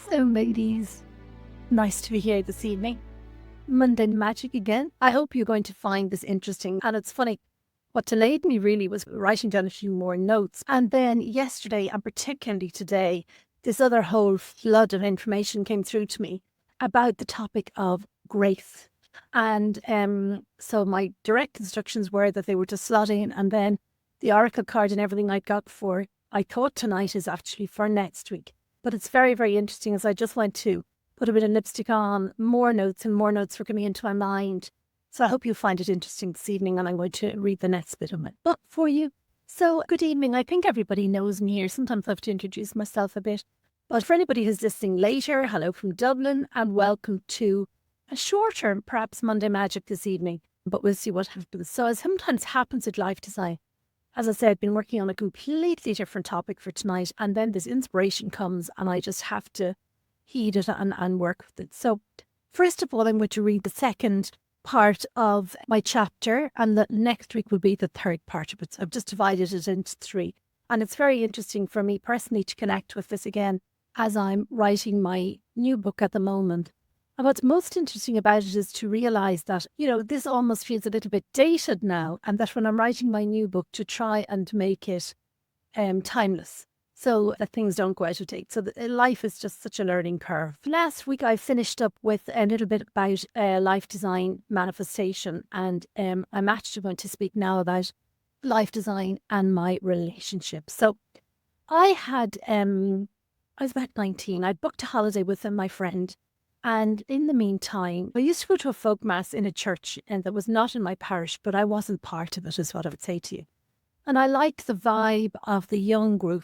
So, ladies, nice to be here this evening. Monday Magic again. I hope you're going to find this interesting. And it's funny, what delayed me really was writing down a few more notes. And then yesterday, and particularly today, this other whole flood of information came through to me about the topic of grace. And so my direct instructions were that they were to slot in, and then the oracle card and everything I got for, I thought tonight is actually for next week. But it's very, very interesting as I just went to put a bit of lipstick on, more notes and more notes were coming into my mind. So I hope you find it interesting this evening, and I'm going to read the next bit of my book for you. So good evening. I think everybody knows me here. Sometimes I have to introduce myself a bit. But for anybody who's listening later, hello from Dublin and welcome to a shorter, perhaps Monday Magic this evening. But we'll see what happens. So as sometimes happens with Life Design, as I said, I've been working on a completely different topic for tonight, and then this inspiration comes and I just have to heed it and work with it. So first of all, I'm going to read the second part of my chapter, and the next week will be the third part of it. So I've just divided it into three. And it's very interesting for me personally to connect with this again as I'm writing my new book at the moment. And what's most interesting about it is to realise that, this almost feels a little bit dated now, and that when I'm writing my new book, to try and make it timeless so that things don't go out of date. So life is just such a learning curve. Last week, I finished up with a little bit about life design manifestation, and I'm actually going to speak now about life design and my relationship. So I was about 19. I booked a holiday with my friend. And in the meantime, I used to go to a folk mass in a church, and that was not in my parish, but I wasn't part of it, is what I would say to you. And I liked the vibe of the young group.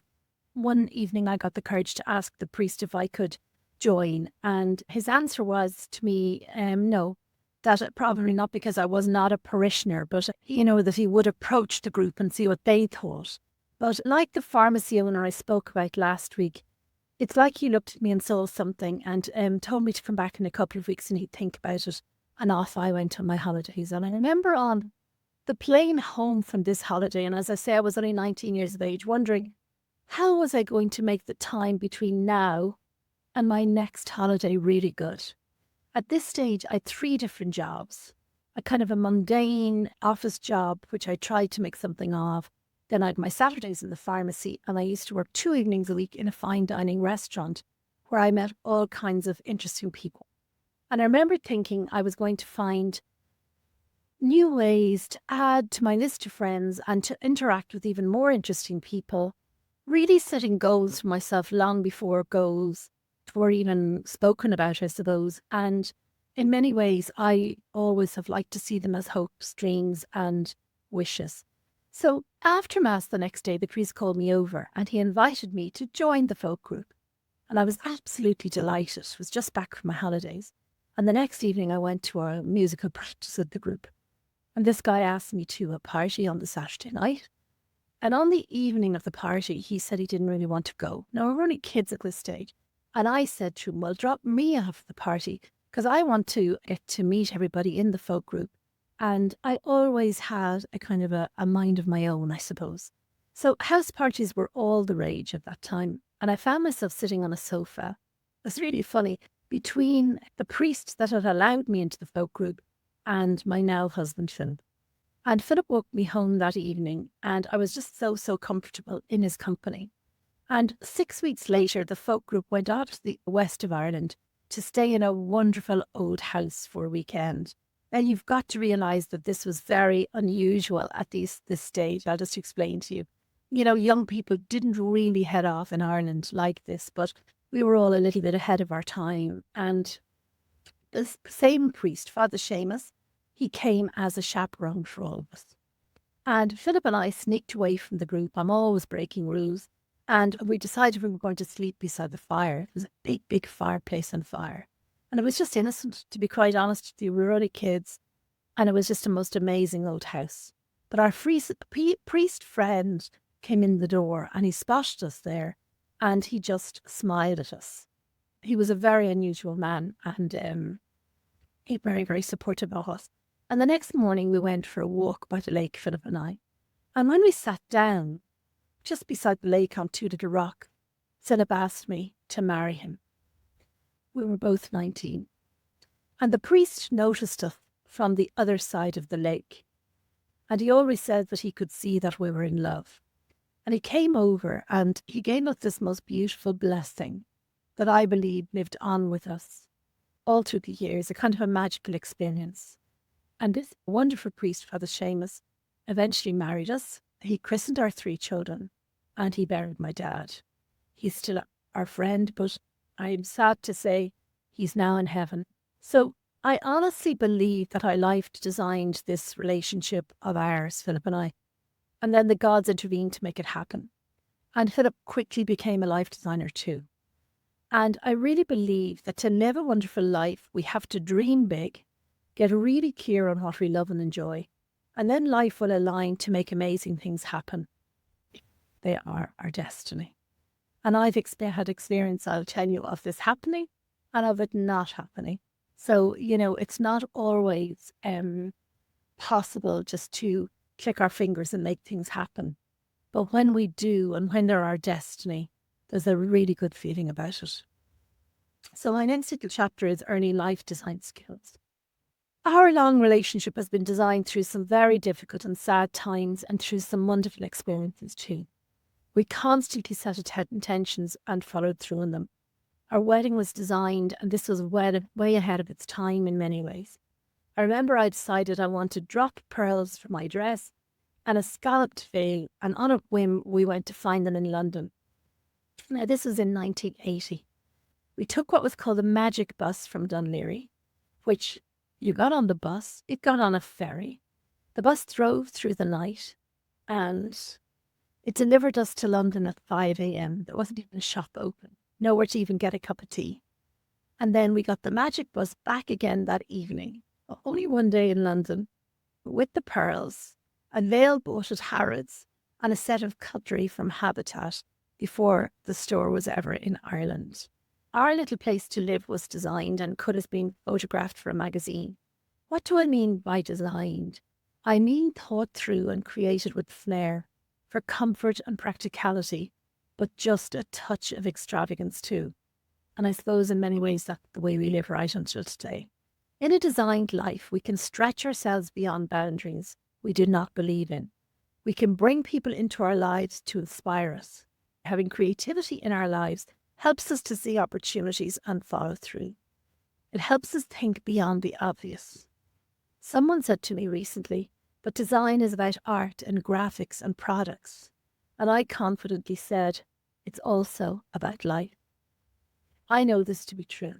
One evening, I got the courage to ask the priest if I could join. And his answer was to me, no, that probably not, because I was not a parishioner, but, that he would approach the group and see what they thought. But like the pharmacy owner I spoke about last week, it's like he looked at me and saw something and told me to come back in a couple of weeks and he'd think about it. And off I went on my holidays. And I remember on the plane home from this holiday, and as I say, I was only 19 years of age, wondering how was I going to make the time between now and my next holiday really good. At this stage, I had 3 different jobs. A kind of a mundane office job, which I tried to make something of. Then I had my Saturdays in the pharmacy, and I used to work 2 evenings a week in a fine dining restaurant where I met all kinds of interesting people. And I remember thinking I was going to find new ways to add to my list of friends and to interact with even more interesting people, really setting goals for myself long before goals were even spoken about, I suppose. And in many ways, I always have liked to see them as hopes, dreams, and wishes. So after Mass the next day, the priest called me over and he invited me to join the folk group. And I was absolutely delighted. I was just back from my holidays. And the next evening I went to our musical practice with the group. And this guy asked me to a party on the Saturday night. And on the evening of the party, he said he didn't really want to go. Now, we're only kids at this stage. And I said to him, well, drop me off the party because I want to get to meet everybody in the folk group. And I always had a kind of a mind of my own, I suppose. So house parties were all the rage at that time. And I found myself sitting on a sofa. It was really funny, between the priest that had allowed me into the folk group and my now husband, Philip. And Philip woke me home that evening, and I was just so comfortable in his company. And 6 weeks later, the folk group went out to the west of Ireland to stay in a wonderful old house for a weekend. And you've got to realise that this was very unusual at this stage. I'll just explain to you. Young people didn't really head off in Ireland like this, but we were all a little bit ahead of our time. And the same priest, Father Seamus, he came as a chaperone for all of us. And Philip and I sneaked away from the group. I'm always breaking rules. And we decided we were going to sleep beside the fire. There's a big fireplace on fire. And it was just innocent, to be quite honest with you. We were only kids. And it was just a most amazing old house. But our priest friend came in the door and he spotted us there and he just smiled at us. He was a very unusual man and he very, very supportive of us. And the next morning we went for a walk by the lake, Philip and I. And when we sat down, just beside the lake on Two Little Rock, Philip asked me to marry him. We were both 19. And the priest noticed us from the other side of the lake. And he always said that he could see that we were in love. And he came over and he gave us this most beautiful blessing that I believe lived on with us all through the years, a kind of a magical experience. And this wonderful priest, Father Seamus, eventually married us. He christened our 3 children and he buried my dad. He's still our friend, but I'm sad to say he's now in heaven. So I honestly believe that I life designed this relationship of ours, Philip and I. And then the gods intervened to make it happen. And Philip quickly became a life designer too. And I really believe that to live a wonderful life, we have to dream big, get really clear on what we love and enjoy, and then life will align to make amazing things happen. They are our destiny. And I've had experience, I'll tell you, of this happening and of it not happening. So, it's not always possible just to click our fingers and make things happen. But when we do, and when they're our destiny, there's a really good feeling about it. So my next little chapter is early life design skills. Our long relationship has been designed through some very difficult and sad times and through some wonderful experiences too. We constantly set intentions and followed through on them. Our wedding was designed, and this was way ahead of its time in many ways. I remember I decided I wanted drop pearls for my dress and a scalloped veil, and on a whim we went to find them in London. Now this was in 1980. We took what was called the Magic bus from Dunleary, which you got on the bus, it got on a ferry. The bus drove through the night and it delivered us to London at 5 a.m. There wasn't even a shop open, nowhere to even get a cup of tea. And then we got the Magic bus back again that evening, only one day in London, with the pearls, a veil bought at Harrods, and a set of cutlery from Habitat before the store was ever in Ireland. Our little place to live was designed and could have been photographed for a magazine. What do I mean by designed? I mean thought through and created with flair, for comfort and practicality, but just a touch of extravagance too. And I suppose in many ways that's the way we live right until today. In a designed life, we can stretch ourselves beyond boundaries we do not believe in. We can bring people into our lives to inspire us. Having creativity in our lives helps us to see opportunities and follow through. It helps us think beyond the obvious. Someone said to me recently that design is about art and graphics and products, and I confidently said it's also about life. I know this to be true.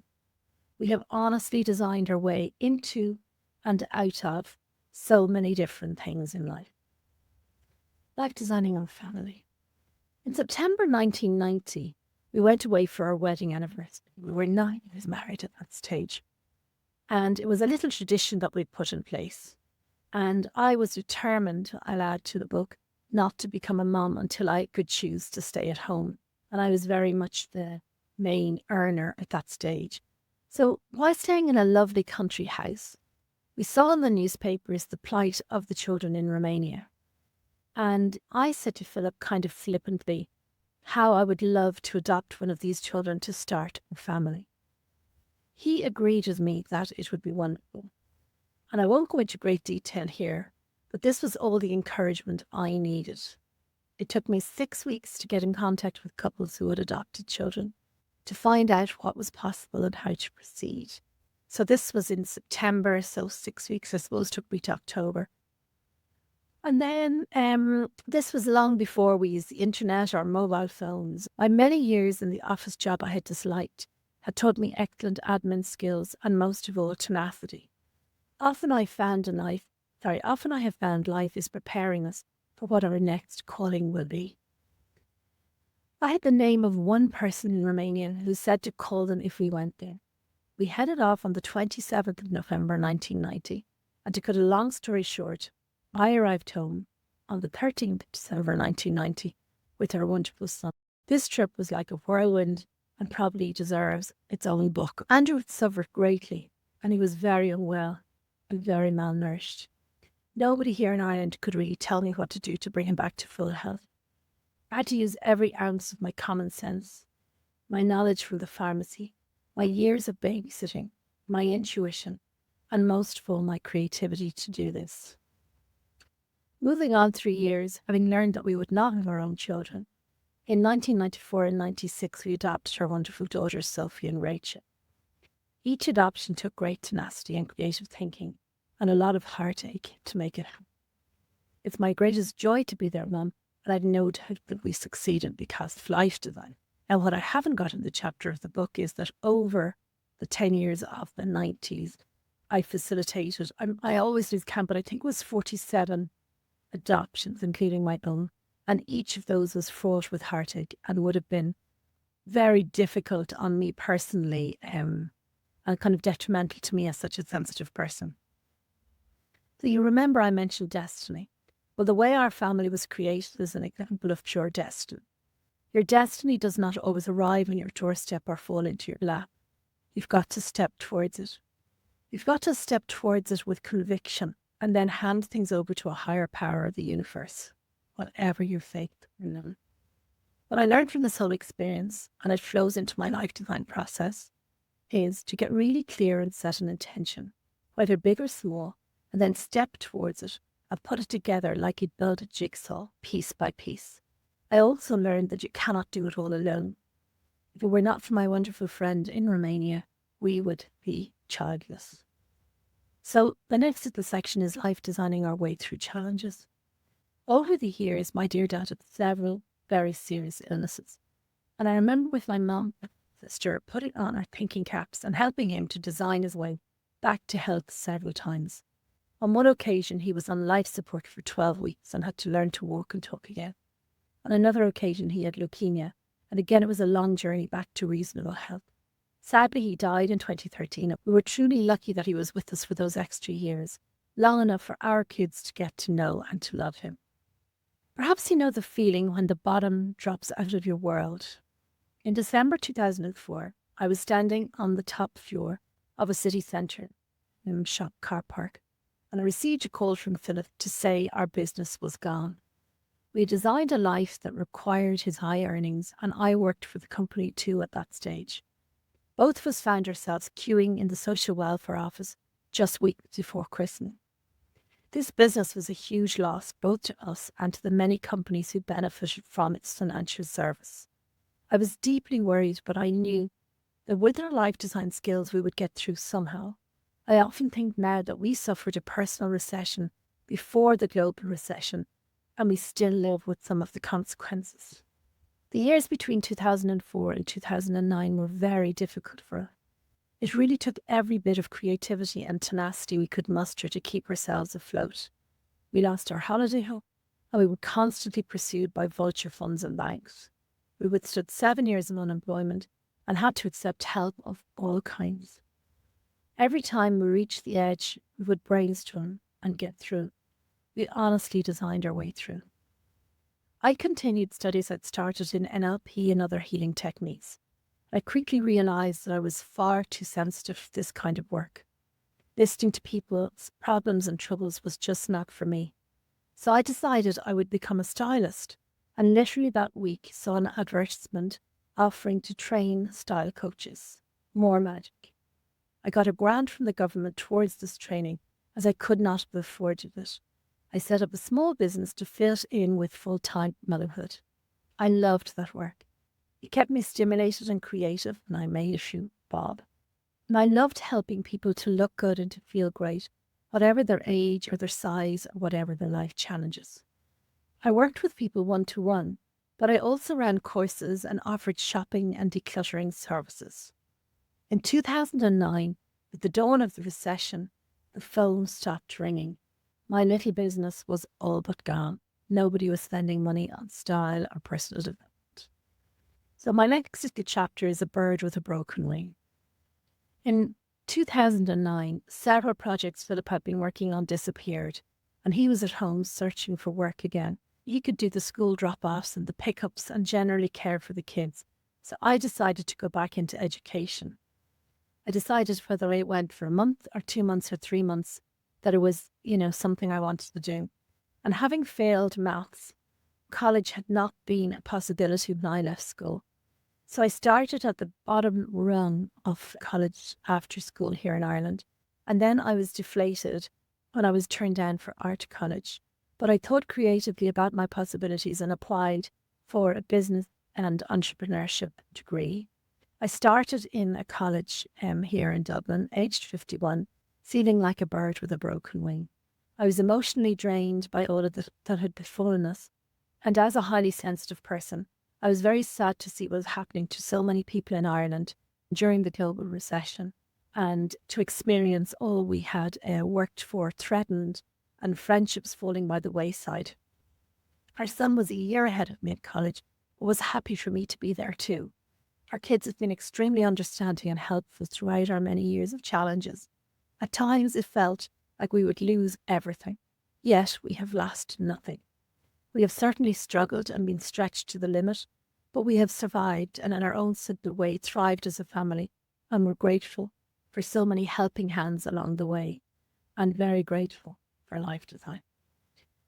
We have honestly designed our way into and out of so many different things in life. Life designing our family. In September 1990, we went away for our wedding anniversary. We were 9 years married at that stage. And it was a little tradition that we'd put in place. And I was determined, I'll add to the book, not to become a mum until I could choose to stay at home. And I was very much the main earner at that stage. So while staying in a lovely country house, we saw in the newspapers the plight of the children in Romania. And I said to Philip kind of flippantly how I would love to adopt one of these children to start a family. He agreed with me that it would be wonderful. And I won't go into great detail here, but this was all the encouragement I needed. It took me 6 weeks to get in contact with couples who had adopted children, to find out what was possible and how to proceed. So this was in September, so 6 weeks, I suppose, took me to October. And then this was long before we used the internet or mobile phones. My many years in the office job I had disliked had taught me excellent admin skills and most of all tenacity. Often I have found life is preparing us for what our next calling will be. I had the name of one person in Romania who said to call them if we went there. We headed off on the 27th of November 1990, and to cut a long story short, I arrived home on the 13th of December 1990 with our wonderful son. This trip was like a whirlwind and probably deserves its own book. Andrew had suffered greatly, and he was very unwell and very malnourished. Nobody here in Ireland could really tell me what to do to bring him back to full health. I had to use every ounce of my common sense, my knowledge from the pharmacy, my years of babysitting, my intuition, and most of all, my creativity to do this. Moving on 3 years, having learned that we would not have our own children, in 1994 and 96, we adopted our wonderful daughters, Sophie and Rachel. Each adoption took great tenacity and creative thinking, and a lot of heartache to make it happen. It's my greatest joy to be their mum, and I've no doubt that we succeeded because of Lifedesign. And what I haven't got in the chapter of the book is that over the 10 years of the 90s, I facilitated, I always lose count, but I think it was 47 adoptions, including my own. And each of those was fraught with heartache and would have been very difficult on me personally, and kind of detrimental to me as such a sensitive person. So you remember I mentioned destiny. Well, the way our family was created is an example of pure destiny. Your destiny does not always arrive on your doorstep or fall into your lap. You've got to step towards it. You've got to step towards it with conviction and then hand things over to a higher power of the universe, whatever your faith in them. What I learned from this whole experience, and it flows into my life design process, is to get really clear and set an intention, whether big or small, and then step towards it and put it together like you'd build a jigsaw, piece by piece. I also learned that you cannot do it all alone. If it were not for my wonderful friend in Romania, we would be childless. So the next little section is life designing our way through challenges. Over the years, my dear dad had several very serious illnesses. And I remember with my mum and sister putting on our thinking caps and helping him to design his way back to health several times. On one occasion, he was on life support for 12 weeks and had to learn to walk and talk again. On another occasion, he had leukemia, and again it was a long journey back to reasonable health. Sadly, he died in 2013. We were truly lucky that he was with us for those extra years, long enough for our kids to get to know and to love him. Perhaps you know the feeling when the bottom drops out of your world. In December 2004, I was standing on the top floor of a city centre shop car park, and I received a call from Philip to say our business was gone. We designed a life that required his high earnings, and I worked for the company too at that stage. Both of us found ourselves queuing in the social welfare office just weeks before Christmas. This business was a huge loss both to us and to the many companies who benefited from its financial service. I was deeply worried, but I knew that with our life design skills we would get through somehow. I often think now that we suffered a personal recession before the global recession, and we still live with some of the consequences. The years between 2004 and 2009 were very difficult for us. It really took every bit of creativity and tenacity we could muster to keep ourselves afloat. We lost our holiday home, and we were constantly pursued by vulture funds and banks. We withstood 7 years of unemployment and had to accept help of all kinds. Every time we reached the edge, we would brainstorm and get through. We honestly designed our way through. I continued studies I'd started in NLP and other healing techniques. I quickly realised that I was far too sensitive for this kind of work. Listening to people's problems and troubles was just not for me. So I decided I would become a stylist, and literally that week saw an advertisement offering to train style coaches. More magic. I got a grant from the government towards this training, as I could not have afforded it. I set up a small business to fit in with full-time motherhood. I loved that work. It kept me stimulated and creative, and I made a few bob. And I loved helping people to look good and to feel great, whatever their age or their size or whatever their life challenges. I worked with people one-to-one, but I also ran courses and offered shopping and decluttering services. In 2009, with the dawn of the recession, the phone stopped ringing. My little business was all but gone. Nobody was spending money on style or personal development. So my next little chapter is a bird with a broken wing. In 2009, several projects Philip had been working on disappeared, and he was at home searching for work again. He could do the school drop-offs and the pickups and generally care for the kids. So I decided to go back into education. I decided whether I went for a month or 2 months or 3 months that it was, something I wanted to do. And having failed maths, college had not been a possibility when I left school. So I started at the bottom rung of college after school here in Ireland. And then I was deflated when I was turned down for art college. But I thought creatively about my possibilities and applied for a business and entrepreneurship degree. I started in a college here in Dublin, aged 51, feeling like a bird with a broken wing. I was emotionally drained by all of that had befallen us. And as a highly sensitive person, I was very sad to see what was happening to so many people in Ireland during the global recession, and to experience all we had worked for threatened and friendships falling by the wayside. Our son was a year ahead of me at college, but was happy for me to be there too. Our kids have been extremely understanding and helpful throughout our many years of challenges. At times it felt like we would lose everything, yet we have lost nothing. We have certainly struggled and been stretched to the limit, but we have survived and in our own simple way thrived as a family, and we're grateful for so many helping hands along the way, and very grateful for Life Design.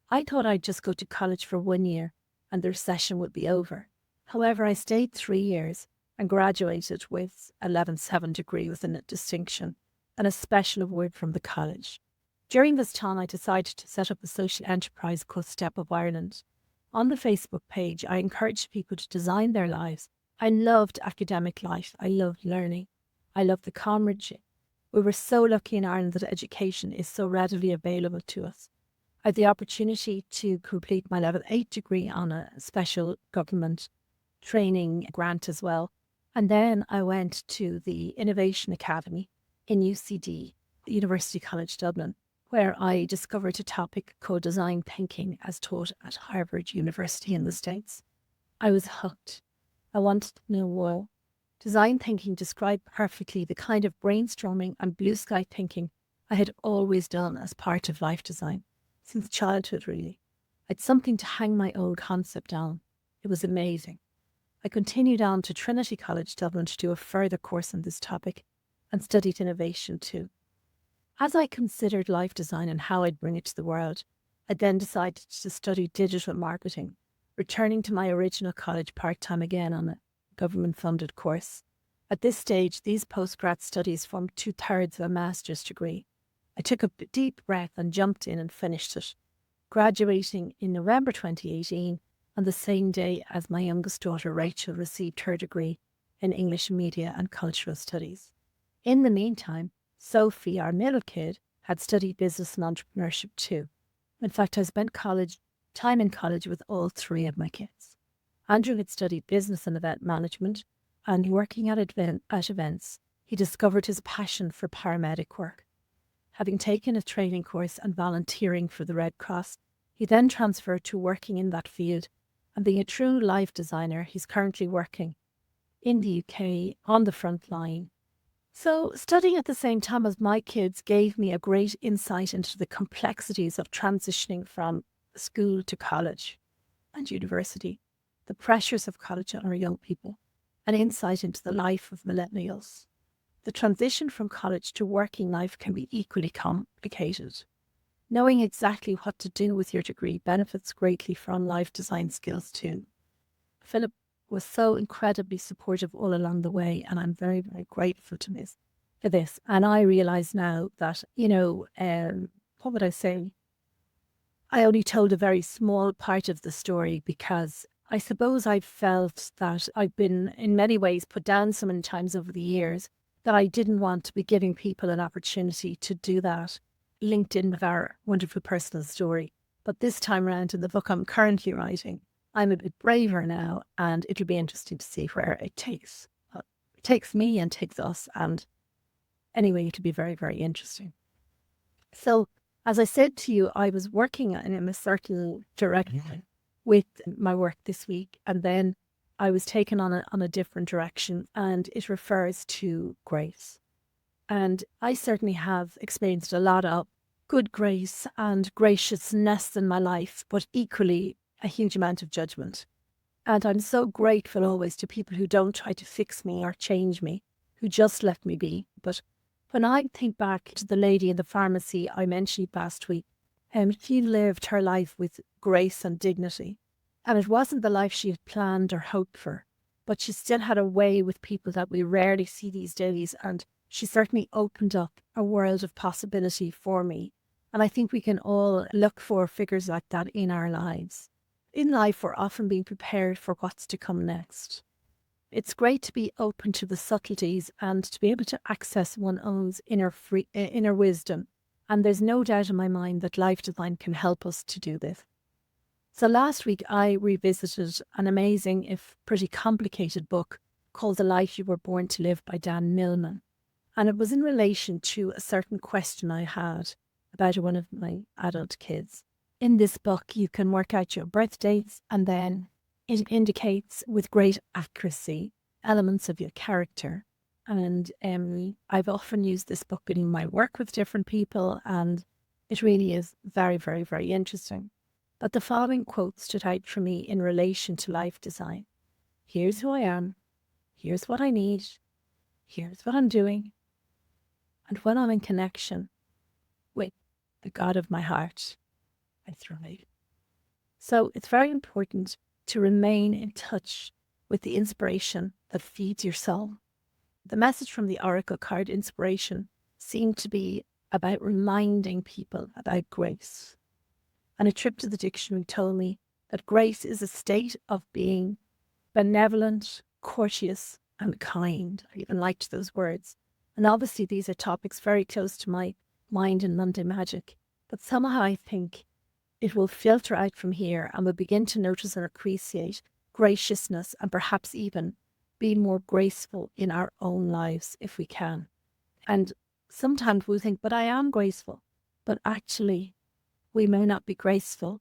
I thought I'd just go to college for 1 year and the recession would be over. However, I stayed 3 years and graduated with a level 7 degree with a distinction and a special award from the college. During this time, I decided to set up a social enterprise called Step Up Ireland. On the Facebook page, I encouraged people to design their lives. I loved academic life. I loved learning. I loved the comradeship. We were so lucky in Ireland that education is so readily available to us. I had the opportunity to complete my level 8 degree on a special government training grant as well. And then I went to the Innovation Academy in UCD, University College Dublin, where I discovered a topic called design thinking as taught at Harvard University in the States. I was hooked. I wanted to know more. Design thinking described perfectly the kind of brainstorming and blue sky thinking I had always done as part of life design, since childhood really. I had something to hang my old concept on. It was amazing. I continued on to Trinity College Dublin to do a further course on this topic and studied innovation too. As I considered life design and how I'd bring it to the world, I then decided to study digital marketing, returning to my original college part-time again on a government-funded course. At this stage, these postgrad studies formed 2/3 of a master's degree. I took a deep breath and jumped in and finished it, graduating in November 2018 on the same day as my youngest daughter Rachel received her degree in English Media and Cultural Studies. In the meantime, Sophie, our middle kid, had studied business and entrepreneurship too. In fact, I spent time in college with all 3 of my kids. Andrew had studied business and event management, and working at events, he discovered his passion for paramedic work. Having taken a training course and volunteering for the Red Cross, he then transferred to working in that field, and being a true life designer, he's currently working in the UK on the front line. So studying at the same time as my kids gave me a great insight into the complexities of transitioning from school to college and university, the pressures of college on our young people, an insight into the life of millennials. The transition from college to working life can be equally complicated. Knowing exactly what to do with your degree benefits greatly from life design skills too. Philip was so incredibly supportive all along the way, and I'm very, very grateful to this. And I realise now that, what would I say? I only told a very small part of the story because I suppose I felt that I've been in many ways put down so many times over the years that I didn't want to be giving people an opportunity to do that, linked in with our wonderful personal story. But this time around in the book I'm currently writing, I'm a bit braver now, and it'll be interesting to see where it takes me and takes us. And anyway, it'll be very, very interesting. So, as I said to you, I was working in a certain direction with my work this week, and then I was taken on a different direction, and it refers to grace. And I certainly have experienced a lot of good grace and graciousness in my life, but equally a huge amount of judgment. And I'm so grateful always to people who don't try to fix me or change me, who just let me be. But when I think back to the lady in the pharmacy I mentioned last week, she lived her life with grace and dignity. And it wasn't the life she had planned or hoped for, but she still had a way with people that we rarely see these days. And she certainly opened up a world of possibility for me. And I think we can all look for figures like that in our lives. In life, we're often being prepared for what's to come next. It's great to be open to the subtleties and to be able to access one's own inner wisdom. And there's no doubt in my mind that life design can help us to do this. So last week, I revisited an amazing, if pretty complicated book called The Life You Were Born to Live by Dan Millman. And it was in relation to a certain question I had about one of my adult kids. In this book, you can work out your birth dates, and then it indicates with great accuracy elements of your character. And I've often used this book in my work with different people, and it really is very, very, very interesting. But the following quote stood out for me in relation to life design. Here's who I am. Here's what I need. Here's what I'm doing. And when I'm in connection with the God of my heart, I thrive. So it's very important to remain in touch with the inspiration that feeds your soul. The message from the Oracle card inspiration seemed to be about reminding people about grace. And a trip to the dictionary told me that grace is a state of being benevolent, courteous, and kind. I even liked those words. And obviously these are topics very close to my mind in Monday Magic. But somehow I think it will filter out from here and we'll begin to notice and appreciate graciousness and perhaps even be more graceful in our own lives if we can. And sometimes we'll think, but I am graceful. But actually, we may not be graceful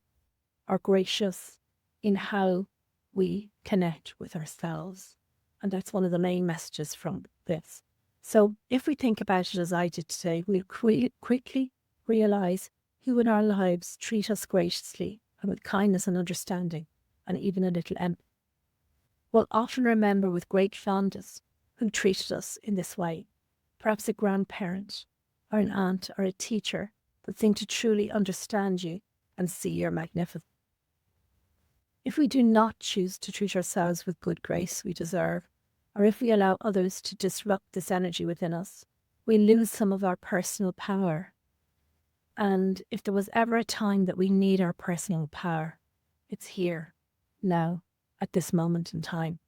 or gracious in how we connect with ourselves. And that's one of the main messages from this. So if we think about it as I did today, we'll quickly realize who in our lives treat us graciously and with kindness and understanding and even a little empathy. We'll often remember with great fondness who treated us in this way. Perhaps a grandparent or an aunt or a teacher that seem to truly understand you and see your magnificence. If we do not choose to treat ourselves with good grace we deserve, or if we allow others to disrupt this energy within us, we lose some of our personal power. And if there was ever a time that we need our personal power, it's here, now, at this moment in time.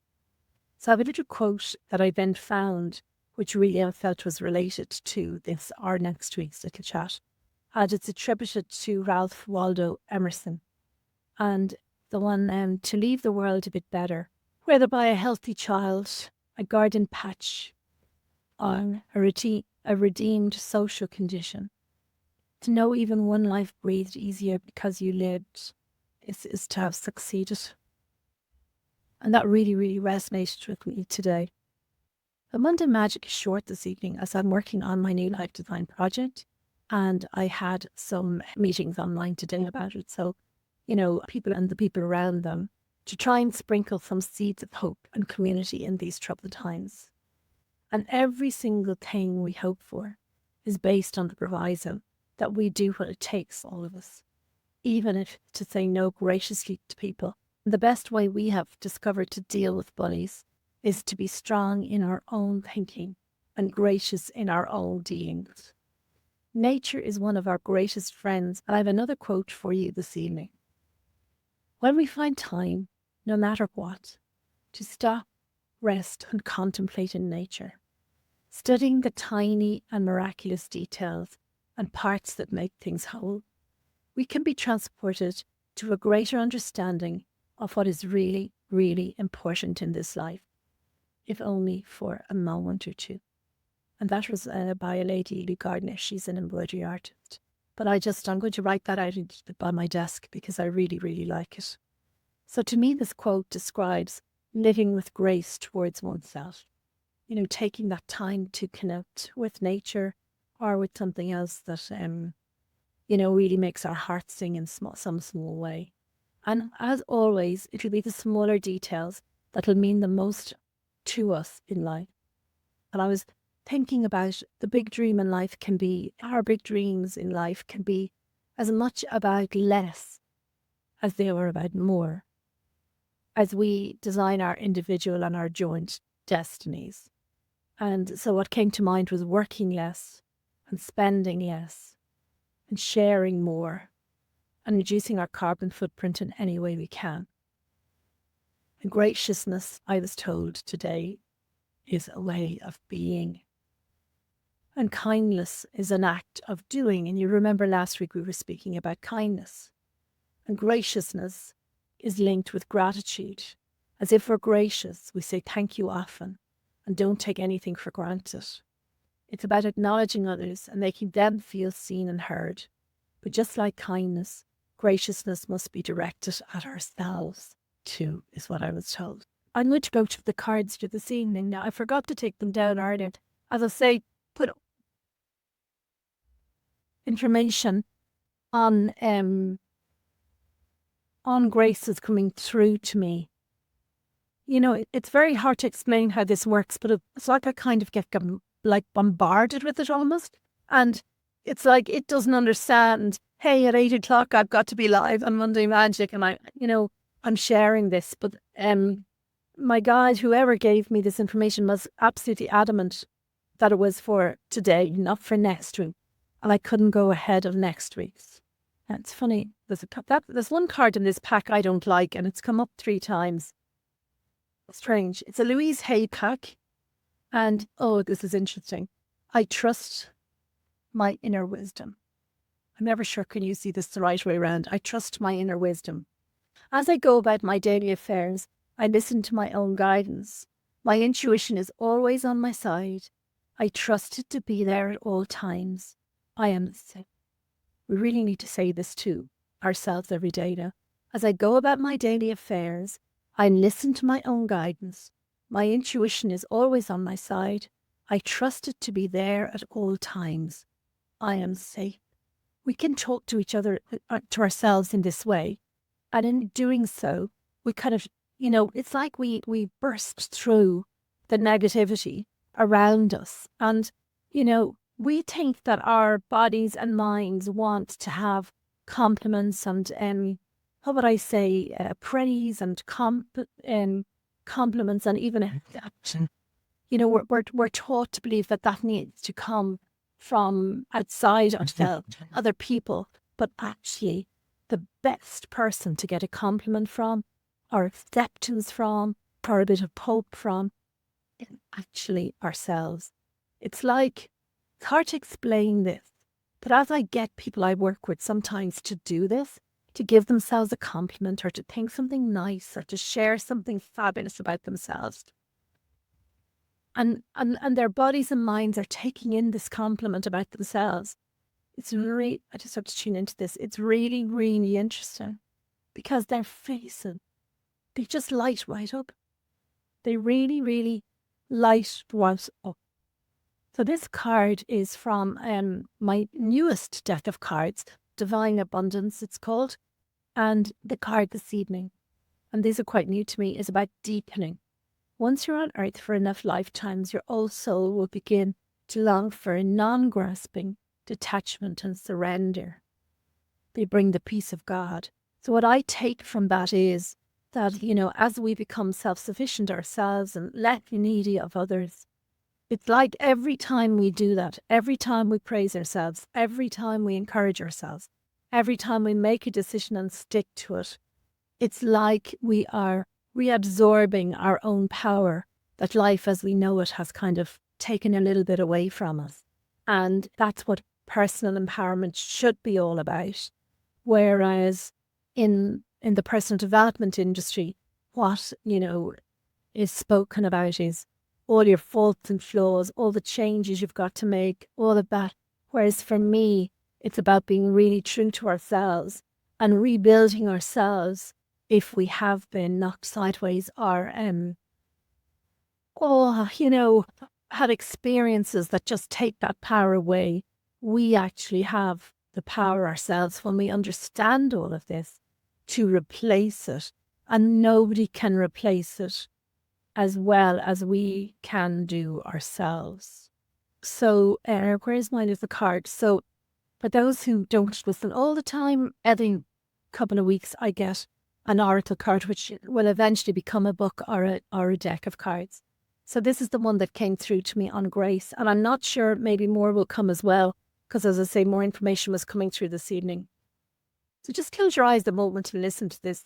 So I have a little quote that I then found, which really I felt was related to this, our next week's little chat. And it's attributed to Ralph Waldo Emerson. And the one, to leave the world a bit better, whether by a healthy child, a garden patch, or a redeemed social condition. To know even one life breathed easier because you lived is to have succeeded. And that really, really resonated with me today. The Monday Magic is short this evening as I'm working on my new life design project. And I had some meetings online today about it. So, people and the people around them to try and sprinkle some seeds of hope and community in these troubled times. And every single thing we hope for is based on the proviso that we do what it takes, all of us, even if to say no graciously to people. The best way we have discovered to deal with bullies is to be strong in our own thinking and gracious in our own dealings. Nature is one of our greatest friends, and I have another quote for you this evening. When we find time, no matter what, to stop, rest, and contemplate in nature, studying the tiny and miraculous details and parts that make things whole, we can be transported to a greater understanding of what is really, really important in this life, if only for a moment or two. And that was by a lady, Lee Gardner. She's an embroidery artist. But I'm going to write that out by my desk because I really, really like it. So to me, this quote describes living with grace towards oneself. Taking that time to connect with nature or with something else that, really makes our hearts sing in some small way. And as always, it'll be the smaller details that'll mean the most to us in life. And I was thinking about the big dream in life our big dreams in life can be as much about less as they are about more. as we design our individual and our joint destinies. And so what came to mind was working less and spending less and sharing more and reducing our carbon footprint in any way we can. And graciousness, I was told today, is a way of being. And kindness is an act of doing. And you remember last week we were speaking about kindness. And graciousness is linked with gratitude. As if we're gracious, we say thank you often and don't take anything for granted. It's about acknowledging others and making them feel seen and heard. But just like kindness, graciousness must be directed at ourselves too, is what I was told. I'm going to go to the cards for this evening now. I forgot to take them down earlier. As I say, put information on grace is coming through to me. You know, it's very hard to explain how this works, but it's like I kind of get like bombarded with it almost. And it's like it doesn't understand, hey, at 8 o'clock, I've got to be live on Monday Magic. And I'm sharing this. But my guide, whoever gave me this information, was absolutely adamant that it was for today, not for next week. And I couldn't go ahead of next week's. And it's funny, there's one card in this pack I don't like, and it's come up 3 times. Strange. It's a Louise Hay pack. And, oh, this is interesting. I trust my inner wisdom. I'm never sure, can you see this the right way around? I trust my inner wisdom. As I go about my daily affairs, I listen to my own guidance. My intuition is always on my side. I trust it to be there at all times. I am safe. We really need to say this to ourselves every day now. As I go about my daily affairs, I listen to my own guidance. My intuition is always on my side. I trust it to be there at all times. I am safe. We can talk to each other, to ourselves in this way. And in doing so, we kind of, it's like we burst through the negativity around us. And, we think that our bodies and minds want to have compliments and, how would I say, praise and compliments and even affection. We're taught to believe that needs to come from outside ourselves, other people. But actually, the best person to get a compliment from, or acceptance from, or a bit of hope from, is actually ourselves. It's hard to explain this, but as I get people I work with sometimes to do this, to give themselves a compliment or to think something nice or to share something fabulous about themselves. And their bodies and minds are taking in this compliment about themselves. It's really, I just have to tune into this. It's really, really interesting because their faces, they just light right up. They really, really light right up. So this card is from my newest deck of cards, Divine Abundance it's called. And the card this evening, and these are quite new to me, is about deepening. Once you're on earth for enough lifetimes, your old soul will begin to long for non-grasping, detachment and surrender. They bring the peace of God. So what I take from that is that, as we become self-sufficient ourselves and less needy of others, it's like every time we do that, every time we praise ourselves, every time we encourage ourselves, every time we make a decision and stick to it, it's like we are reabsorbing our own power that life as we know it has kind of taken a little bit away from us. And that's what personal empowerment should be all about. Whereas in the personal development industry, what, is spoken about is all your faults and flaws, all the changes you've got to make, all of that. Whereas for me, it's about being really true to ourselves and rebuilding ourselves if we have been knocked sideways or, had experiences that just take that power away. We actually have the power ourselves when we understand all of this to replace it. And nobody can replace it as well as we can do ourselves. So, where's my little card? So, for those who don't listen all the time, every couple of weeks I get an oracle card, which will eventually become a book or a deck of cards. So this is the one that came through to me on grace. And I'm not sure, maybe more will come as well, because as I say, more information was coming through this evening. So just close your eyes a moment and listen to this.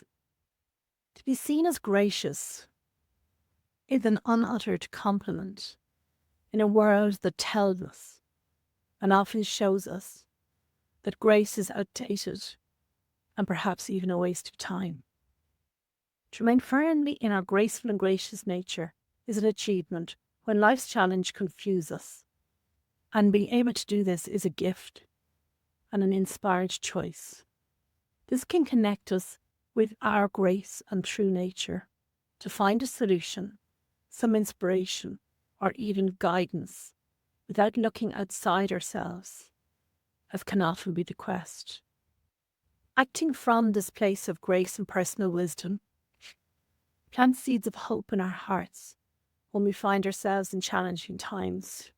To be seen as gracious is an unuttered compliment in a world that tells us and often shows us that grace is outdated and perhaps even a waste of time. To remain firmly in our graceful and gracious nature is an achievement when life's challenge confuses us. And being able to do this is a gift and an inspired choice. This can connect us with our grace and true nature to find a solution, some inspiration, or even guidance without looking outside ourselves, as can often be the quest. Acting from this place of grace and personal wisdom, plant seeds of hope in our hearts when we find ourselves in challenging times.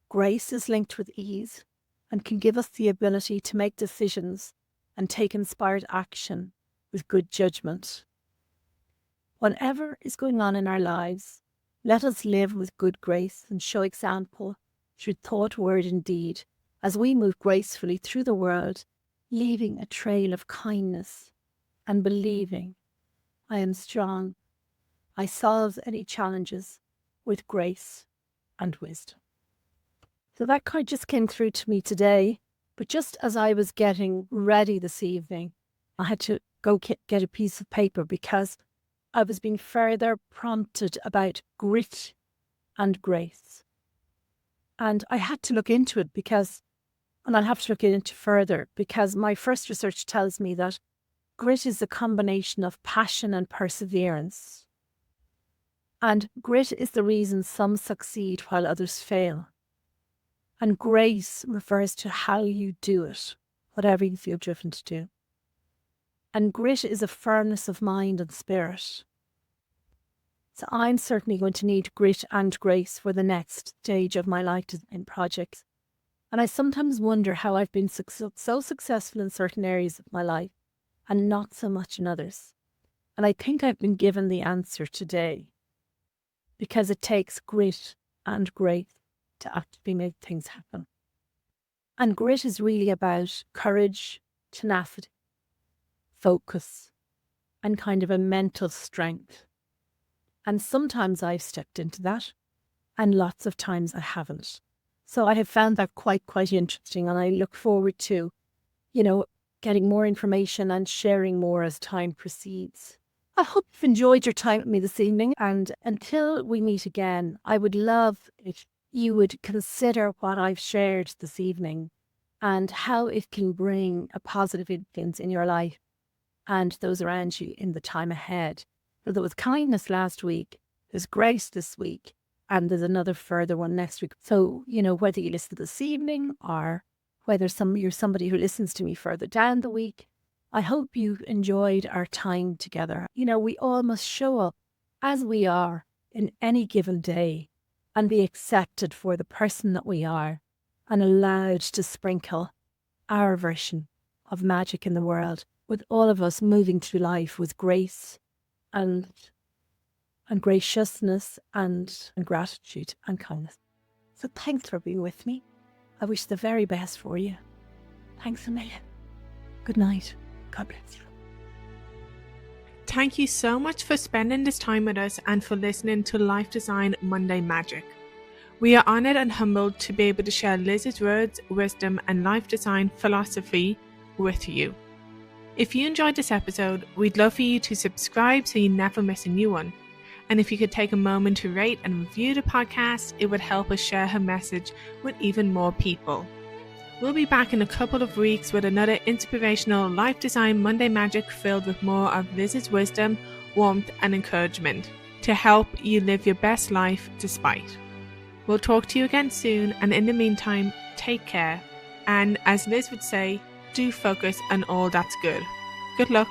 Grace is linked with ease and can give us the ability to make decisions and take inspired action with good judgment. Whatever is going on in our lives, let us live with good grace and show example through thought, word, and deed as we move gracefully through the world, leaving a trail of kindness and believing I am strong. I solve any challenges with grace and wisdom. So that card just came through to me today, but just as I was getting ready this evening, I had to go get a piece of paper because I was being further prompted about grit and grace. And I had to look into it and I'll have to look into further because my first research tells me that grit is a combination of passion and perseverance. And grit is the reason some succeed while others fail. And grace refers to how you do it, whatever you feel driven to do. And grit is a firmness of mind and spirit. So I'm certainly going to need grit and grace for the next stage of my Lifedesign project. And I sometimes wonder how I've been so successful in certain areas of my life and not so much in others. And I think I've been given the answer today because it takes grit and grace to actually make things happen. And grit is really about courage, tenacity, focus, and kind of a mental strength. And sometimes I've stepped into that, and lots of times I haven't. So I have found that quite interesting, and I look forward to, getting more information and sharing more as time proceeds. I hope you've enjoyed your time with me this evening, and until we meet again, I would love if you would consider what I've shared this evening and how it can bring a positive influence in your life and those around you in the time ahead. So there was kindness last week, there's grace this week, and there's another further one next week. So, whether you listen this evening or whether you're somebody who listens to me further down the week, I hope you enjoyed our time together. We all must show up as we are in any given day and be accepted for the person that we are and allowed to sprinkle our version of magic in the world, with all of us moving through life with grace and graciousness and gratitude and kindness. So thanks for being with me. I wish the very best for you. Thanks a million. Good night. God bless you. Thank you so much for spending this time with us and for listening to Lifedesign Monday Magic. We are honoured and humbled to be able to share Liz's words, wisdom and life design philosophy with you. If you enjoyed this episode, we'd love for you to subscribe so you never miss a new one. And if you could take a moment to rate and review the podcast, it would help us share her message with even more people. We'll be back in a couple of weeks with another inspirational Lifedesign Monday Magic filled with more of Liz's wisdom, warmth and encouragement to help you live your best life despite. We'll talk to you again soon, and in the meantime, take care. And as Liz would say, do focus on all that's good. Good luck.